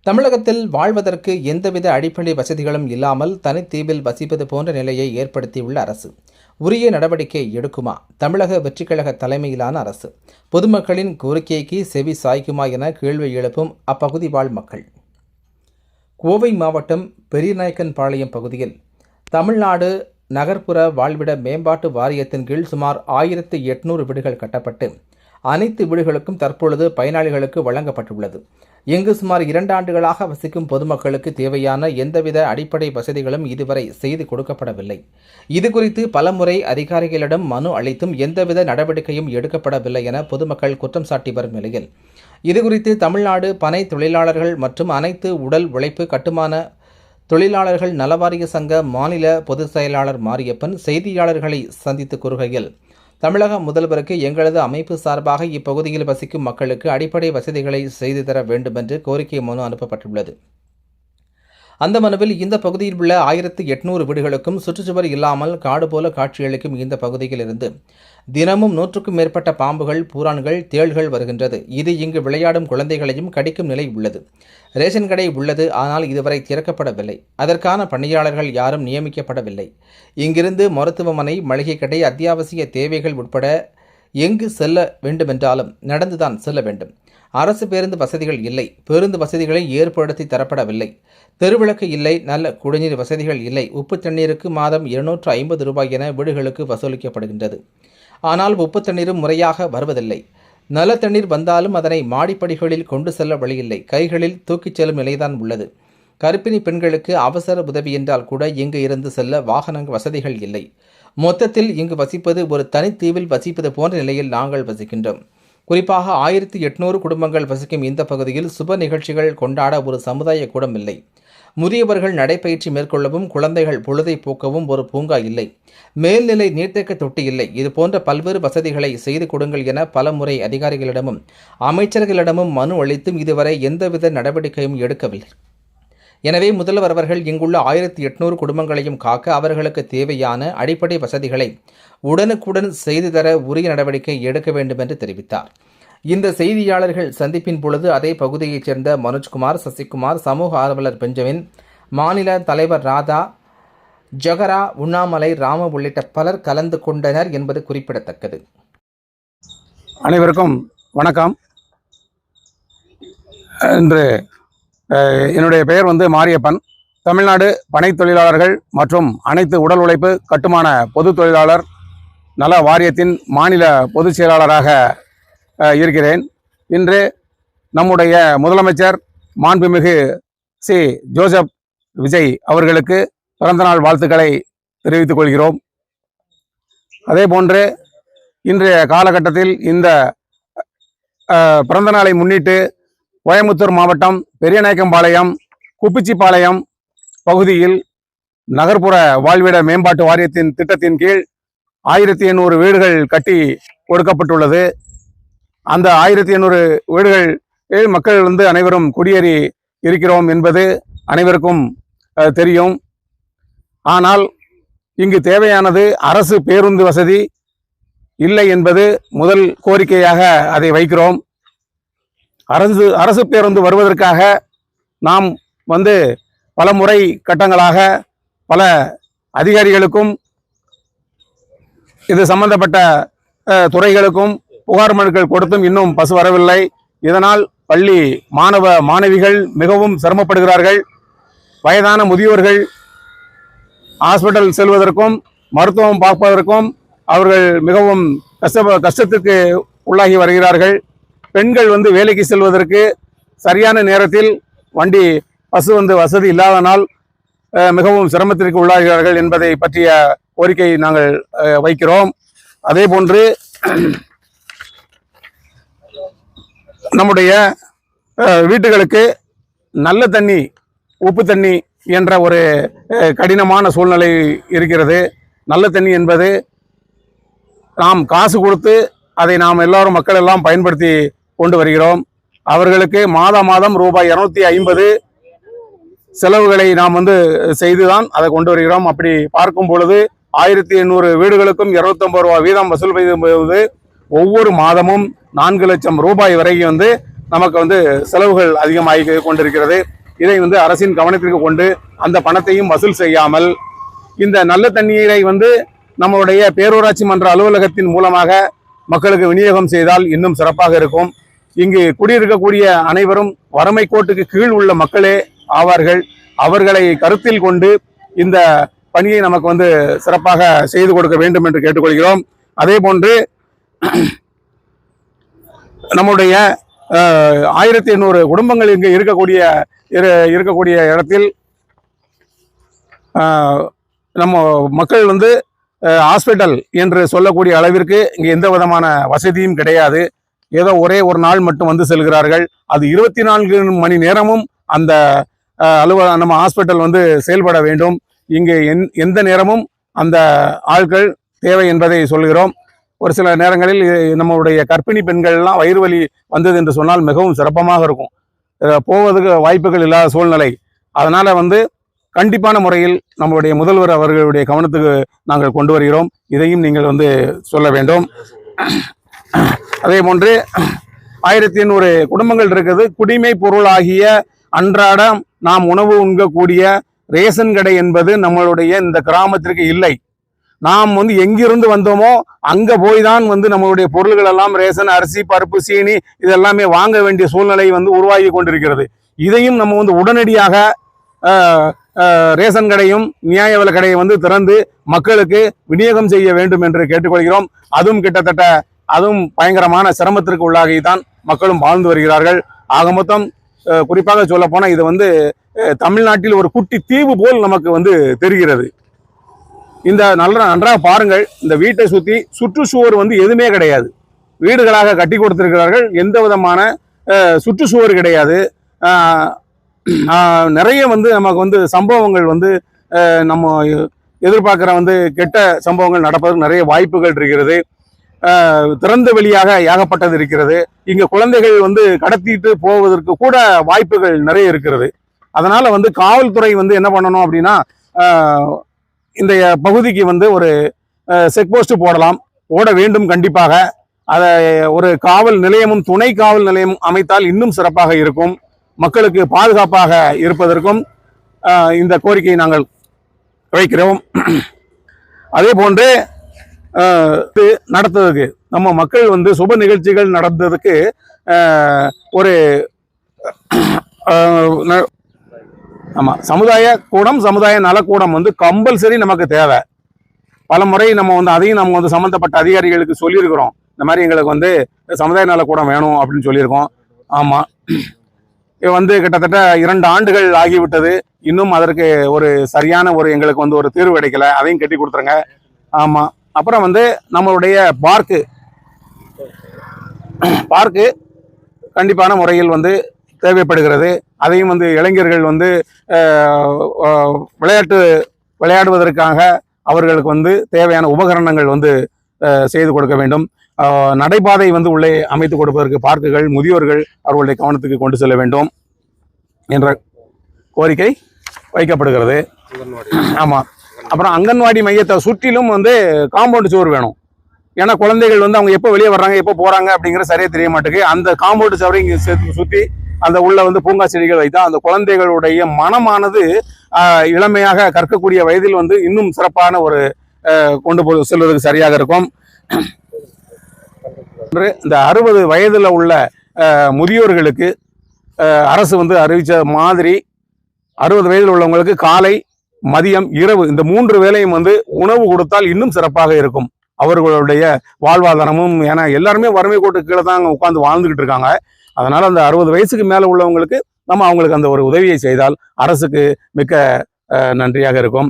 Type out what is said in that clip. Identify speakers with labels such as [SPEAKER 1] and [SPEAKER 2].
[SPEAKER 1] தமிழகத்தில் வாழ்வதற்கு எந்தவித அடிப்படை வசதிகளும் இல்லாமல் தனித்தீவில் வசிப்பது போன்ற நிலையை ஏற்படுத்தியுள்ள அரசு உரிய நடவடிக்கை எடுக்குமா? தமிழக வெற்றிக்கழக தலைமையிலான அரசு பொதுமக்களின் கோரிக்கைக்கு செவி சாய்க்குமா என கேள்வி எழுப்பும் அப்பகுதி வாழ் மக்கள். கோவை மாவட்டம் பெரியநாயக்கன்பாளையம் பகுதியில் தமிழ்நாடு நகர்ப்புற வாழ்விட மேம்பாட்டு வாரியத்தின் கீழ் சுமார் 1800 வீடுகள் கட்டப்பட்டு அனைத்து வீடுகளுக்கும் தற்பொழுது பயனாளிகளுக்கு வழங்கப்பட்டுள்ளது. இங்கு சுமார் 2 ஆண்டுகளாக வசிக்கும் பொதுமக்களுக்கு தேவையான எந்தவித அடிப்படை வசதிகளும் இதுவரை செய்து கொடுக்கப்படவில்லை. இதுகுறித்து பலமுறை அதிகாரிகளிடம் மனு அளித்தும் எந்தவித நடவடிக்கையும் எடுக்கப்படவில்லை என பொதுமக்கள் குற்றம் சாட்டி வரும் நிலையில் இதுகுறித்து தமிழ்நாடு பனை தொழிலாளர்கள் மற்றும் அனைத்து உடல் உழைப்பு கட்டுமான தொழிலாளர்கள் நலவாரிய சங்க மாநில பொதுச் செயலாளர் மாரியப்பன் செய்தியாளர்களை சந்தித்து கூறுகையில், தமிழக முதல்வருக்கு எங்களது அமைப்பு சார்பாக இப்பகுதியில் வசிக்கும் மக்களுக்கு அடிப்படை வசதிகளை செய்து தர வேண்டும் என்று கோரிக்கை மனு அனுப்பப்பட்டுள்ளது. அந்த மனுவில் இந்த பகுதியில் உள்ள 1800 வீடுகளுக்கும் சுற்றுச்சுவர் இல்லாமல் காடு போல காட்சியளிக்கும் இந்த பகுதியில் இருந்து தினமும் 100க்கும் மேற்பட்ட பாம்புகள், பூரான்கள், தேள்கள் வருகின்றது. இது இங்கு விளையாடும் குழந்தைகளையும் கடிக்கும் நிலை உள்ளது. ரேஷன் கடை உள்ளது, ஆனால் இதுவரை திறக்கப்படவில்லை. அதற்கான பணியாளர்கள் யாரும் நியமிக்கப்படவில்லை. இங்கிருந்து மருத்துவமனை, மளிகை கடை, அத்தியாவசிய தேவைகள் உட்பட எங்கு செல்ல வேண்டுமென்றாலும் நடந்துதான் செல்ல வேண்டும். அரசு பேருந்து வசதிகள் இல்லை. பேருந்து வசதிகளை ஏற்படுத்தி தரப்படவில்லை. தெருவிளக்கு இல்லை. நல்ல குடிநீர் வசதிகள் இல்லை. உப்பு தண்ணீருக்கு மாதம் 250 ரூபாய் என வீடுகளுக்கு வசூலிக்கப்படுகின்றது. ஆனால் உப்பு தண்ணீரும் முறையாக வருவதில்லை. நல்ல தண்ணீர் வந்தாலும் அதனை மாடிப்படிகளில் கொண்டு செல்ல வழியில்லை. கைகளில் தூக்கிச் செல்லும் நிலைதான் உள்ளது. கர்ப்பிணி பெண்களுக்கு அவசர உதவி என்றால் கூட இங்கு இருந்து செல்ல வாகன வசதிகள் இல்லை. மொத்தத்தில் இங்கு வசிப்பது ஒரு தனித்தீவில் வசிப்பது போன்ற நிலையில் நாங்கள் வசிக்கின்றோம். குறிப்பாக 1800 குடும்பங்கள் வசிக்கும் இந்த பகுதியில் சுப நிகழ்ச்சிகள் கொண்டாட ஒரு சமுதாய கூடம் இல்லை. முதியவர்கள் நடைபயிற்சி மேற்கொள்ளவும், குழந்தைகள் பொழுதை போக்கவும் ஒரு பூங்கா இல்லை. மேல்நிலை நீர்த்தேக்க தொட்டி இல்லை. இதுபோன்ற பல்வேறு வசதிகளை செய்து கொடுங்கள் என பல முறை அதிகாரிகளிடமும் அமைச்சர்களிடமும் மனு அளித்தும் இதுவரை எந்தவித நடவடிக்கையும் எடுக்கவில்லை. எனவே முதல்வர் அவர்கள் இங்குள்ள 1800 குடும்பங்களையும் காக்க அவர்களுக்கு தேவையான அடிப்படை வசதிகளை உடனுக்குடன் செய்து தர உரிய நடவடிக்கை எடுக்க வேண்டும் என்று தெரிவித்தார். இந்த செய்தியாளர்கள் சந்திப்பின் பொழுது அதே பகுதியைச் சேர்ந்த மனோஜ்குமார், சசிகுமார், சமூக ஆர்வலர் பெஞ்சமின், மாநில தலைவர் ராதா, ஜகரா, உண்ணாமலை, ராம உள்ளிட்ட பலர் கலந்து கொண்டனர் என்பது குறிப்பிடத்தக்கது.
[SPEAKER 2] அனைவருக்கும் வணக்கம். இன்று என்னுடைய பெயர் மாரியப்பன். தமிழ்நாடு பனை தொழிலாளர்கள் மற்றும் அனைத்து உடல் உழைப்பு கட்டுமான பொது தொழிலாளர் நல வாரியத்தின் மாநில பொதுச் செயலாளராக இருக்கிறேன். இன்று நம்முடைய முதலமைச்சர் மாண்புமிகு சி. ஜோசப் விஜய் அவர்களுக்கு பிறந்தநாள் வாழ்த்துக்களை தெரிவித்துக் கொள்கிறோம். அதேபோன்று இன்றைய காலகட்டத்தில் இந்த பிறந்தநாளை முன்னிட்டு கோயம்புத்தூர் மாவட்டம் பெரியநாயக்கன்பாளையம், குப்பிச்சிபாளையம் பகுதியில் நகர்ப்புற வாழ்விட மேம்பாட்டு வாரியத்தின் திட்டத்தின் கீழ் 1800 வீடுகள் கட்டி கொடுக்கப்பட்டுள்ளது. அந்த 1800 வீடுகள் மக்கள் அனைவரும் குடியேறி இருக்கிறோம் என்பது அனைவருக்கும் தெரியும். ஆனால் இங்கு தேவையானது அரசு பேருந்து வசதி இல்லை என்பது முதல் கோரிக்கையாக அதை வைக்கிறோம். அரசு பேருந்து வருவதற்காக நாம் பல முறை கட்டங்களாக பல அதிகாரிகளுக்கும் இது சம்பந்தப்பட்ட துறைகளுக்கும் புகார் மனுக்கள் கொடுத்தும் இன்னும் பஸ் வரவில்லை. இதனால் பள்ளி மாணவிகள் மிகவும் சிரமப்படுகிறார்கள். வயதான முதியோர்கள் ஹாஸ்பிட்டல் செல்வதற்கும் மருத்துவம் பார்ப்பதற்கும் அவர்கள் மிகவும் கஷ்டத்துக்கு உள்ளாகி வருகிறார்கள். பெண்கள் வேலைக்கு செல்வதற்கு சரியான நேரத்தில் பஸ் வசதி இல்லாதனால் மிகவும் சிரமத்திற்கு உள்ளாகிறார்கள் என்பதை பற்றிய கோரிக்கை நாங்கள் வைக்கிறோம். அதே போன்று நம்முடைய வீட்டுகளுக்கு நல்ல தண்ணி, உப்பு தண்ணி என்ற ஒரு கடினமான சூழ்நிலை இருக்கிறது. நல்ல தண்ணி என்பது நாம் காசு கொடுத்து அதை நாம் எல்லாரும் மக்கள் எல்லாம் பயன்படுத்தி கொண்டு வருகிறோம். அவர்களுக்கு மாதம் ரூபாய் 250 செலவுகளை நாம் செய்துதான் அதை கொண்டு வருகிறோம். அப்படி பார்க்கும் பொழுது 1800 வீடுகளுக்கும் 250 ரூபாய் வீதம் வசூல் செய்து ஒவ்வொரு மாதமும் 4 லட்சம் ரூபாய் வரை நமக்கு வந்து செலவுகள் அதிகமாகி கொண்டிருக்கிறது. இதை வந்து அரசின் கவனத்திற்கு கொண்டு அந்த பணத்தையும் வசூல் செய்யாமல் இந்த நல்ல தண்ணீரை வந்து நம்மளுடைய பேரூராட்சி மன்ற அலுவலகத்தின் மூலமாக மக்களுக்கு விநியோகம் செய்தால் இன்னும் சிறப்பாக இருக்கும். இங்கு குடியிருக்கக்கூடிய அனைவரும் வறுமை கோட்டுக்கு கீழ் உள்ள மக்களே ஆவார்கள். அவர்களை கருத்தில் கொண்டு இந்த பணியை நமக்கு வந்து சிறப்பாக செய்து கொடுக்க வேண்டும் என்று கேட்டுக்கொள்கிறோம். அதே போன்று நம்முடைய 1800 குடும்பங்கள் இங்கு இருக்கக்கூடிய இடத்தில் நம்ம மக்கள் வந்து ஹாஸ்பிட்டல் என்று சொல்லக்கூடிய அளவிற்கு இங்கே எந்த விதமான வசதியும் கிடையாது. ஏதோ ஒரே ஒரு நாள் மட்டும் வந்து செல்கிறார்கள். அது 24 மணி நேரமும் அந்த நம்ம ஹாஸ்பிட்டல் வந்து செயல்பட வேண்டும். இங்கே எந்த நேரமும் அந்த ஆட்கள் தேவை என்பதை சொல்கிறோம். ஒரு சில நேரங்களில் நம்மளுடைய கர்ப்பிணி பெண்கள்லாம் வயிறு வலி வந்தது என்று சொன்னால் மிகவும் சிறப்பமாக இருக்கும். போவதற்கு வாய்ப்புகள் இல்லாத சூழ்நிலை. அதனால வந்து கண்டிப்பான முறையில் நம்மளுடைய முதல்வர் அவர்களுடைய கவனத்துக்கு நாங்கள் கொண்டு வருகிறோம். இதையும் நீங்கள் வந்து சொல்ல வேண்டும். அதே போன்று 1800 குடும்பங்கள் இருக்குது. குடிமை பொருளாகிய அன்றாடம் நாம் உணவு உண்கக்கூடிய ரேஷன் கடை என்பது நம்மளுடைய இந்த கிராமத்திற்கு இல்லை. நாம் வந்து எங்கிருந்து வந்தோமோ அங்க போய் தான் வந்து நம்மளுடைய பொருள்கள் எல்லாம் ரேஷன், அரிசி, பருப்பு, சீனி இதெல்லாமே வாங்க வேண்டிய சூழ்நிலை வந்து உருவாகி கொண்டிருக்கிறது. இதையும் நம்ம வந்து உடனடியாக ரேஷன் கடையும் நியாய விலை கடையை வந்து திறந்து மக்களுக்கு விநியோகம் செய்ய வேண்டும் என்று கேட்டுக்கொள்கிறோம். அதுவும் பயங்கரமான சிரமத்திற்கு உள்ளாகி தான் மக்களும் வாழ்ந்து வருகிறார்கள். ஆக மொத்தம் குறிப்பாக சொல்ல போனா இது வந்து தமிழ்நாட்டில் ஒரு குட்டி தீவு போல் நமக்கு வந்து தெரிகிறது. இந்த நன்றாக பாருங்கள், இந்த வீட்டை சுற்றுச்சுவர் வந்து எதுவுமே கிடையாது. வீடுகளாக கட்டி கொடுத்திருக்கிறார்கள். எந்த விதமான சுற்றுச்சுவர் கிடையாது. நிறைய வந்து நமக்கு வந்து சம்பவங்கள் வந்து நம்ம எதிர்பார்க்கிற வந்து கெட்ட சம்பவங்கள் நடப்பதற்கு நிறைய வாய்ப்புகள் இருக்கிறது. திறந்த வெளியாக ஏகப்பட்டது இருக்கிறது. இங்க குழந்தைகள் வந்து கடத்திட்டு போவதற்கு கூட வாய்ப்புகள் நிறைய இருக்கிறது. அதனால வந்து காவல்துறை வந்து என்ன பண்ணணும் அப்படின்னா, இந்த பகுதிக்கு வந்து ஒரு செக் போஸ்ட் போட வேண்டும். கண்டிப்பாக அதை ஒரு காவல் நிலையமும் துணை காவல் நிலையமும் அமைத்தால் இன்னும் சிறப்பாக இருக்கும். மக்களுக்கு பாதுகாப்பாக இருப்பதற்கும் இந்த கோரிக்கையை நாங்கள் வைக்கிறோம். அதே போன்று நடத்துறதுக்கு நம்ம மக்கள் வந்து சுப நிகழ்ச்சிகள் நடந்ததுக்கு ஒரு சமுதாய கூடம், சமுதாய நலக்கூடம் வந்து கம்பல்சரி நமக்கு தேவை. பல முறை நம்ம வந்து அதையும் நம்ம வந்து சம்பந்தப்பட்ட அதிகாரிகளுக்கு சொல்லியிருக்கிறோம். இந்த மாதிரி எங்களுக்கு வந்து சமுதாய நலக்கூடம் வேணும் அப்படின்னு சொல்லியிருக்கோம். ஆமா, வந்து கிட்டத்தட்ட 2 ஆண்டுகள் ஆகிவிட்டது. இன்னும் அதற்கு ஒரு சரியான எங்களுக்கு வந்து ஒரு தீர்வு கிடைக்கல. அதையும் கட்டி கொடுத்துருங்க. ஆமா. அப்புறம் வந்து நம்மளுடைய பார்க்கு கண்டிப்பான முறையில் வந்து தேவைப்படுகிறது. அதையும் வந்து இளைஞர்கள் வந்து விளையாடுவதற்காக அவர்களுக்கு வந்து தேவையான உபகரணங்கள் வந்து செய்து கொடுக்க வேண்டும். நடைபாதை வந்து உள்ளே அமைத்து கொடுப்பதற்கு பார்க்குகள், முதியோர்கள் அவர்களுடைய கவனத்துக்கு கொண்டு செல்ல வேண்டும் என்ற கோரிக்கை வைக்கப்படுகிறது. ஆமா. அப்புறம் அங்கன்வாடி மையத்தை சுற்றிலும் வந்து காம்பவுண்ட் சுவர் வேணும். ஏன்னா குழந்தைகள் வந்து அவங்க எப்போ வெளியே வர்றாங்க, எப்போ போறாங்க அப்படிங்கிறது சரியா தெரிய மாட்டேங்குது. அந்த காம்பவுண்ட் சுவரை இங்கே சுற்றி அந்த உள்ள வந்து பூங்கா செடிகள் வைத்தா அந்த குழந்தைகளுடைய மனமானது இளமையாக கற்கக்கூடிய வயதில் வந்து இன்னும் சிறப்பான கொண்டு செல்வதற்கு சரியாக இருக்கும். இந்த 60 வயதுல உள்ள முதியோர்களுக்கு அரசு வந்து அறிவிச்ச மாதிரி 60 வயதில் உள்ளவங்களுக்கு காலை, மதியம், இரவு இந்த 3 வேளையும் வந்து உணவு கொடுத்தால் இன்னும் சிறப்பாக இருக்கும். அவர்களுடைய வாழ்வாதாரமும், ஏன்னா எல்லாருமே வறுமை கோட்டுக்கு கீழே தான் உட்காந்து வாழ்ந்துகிட்டு இருக்காங்க. அதனால அந்த 60 வயசுக்கு மேல உள்ளவங்களுக்கு நம்ம அவங்களுக்கு அந்த ஒரு உதவியை செய்தால் அரசுக்கு மிக்க நன்றியாக இருக்கும்.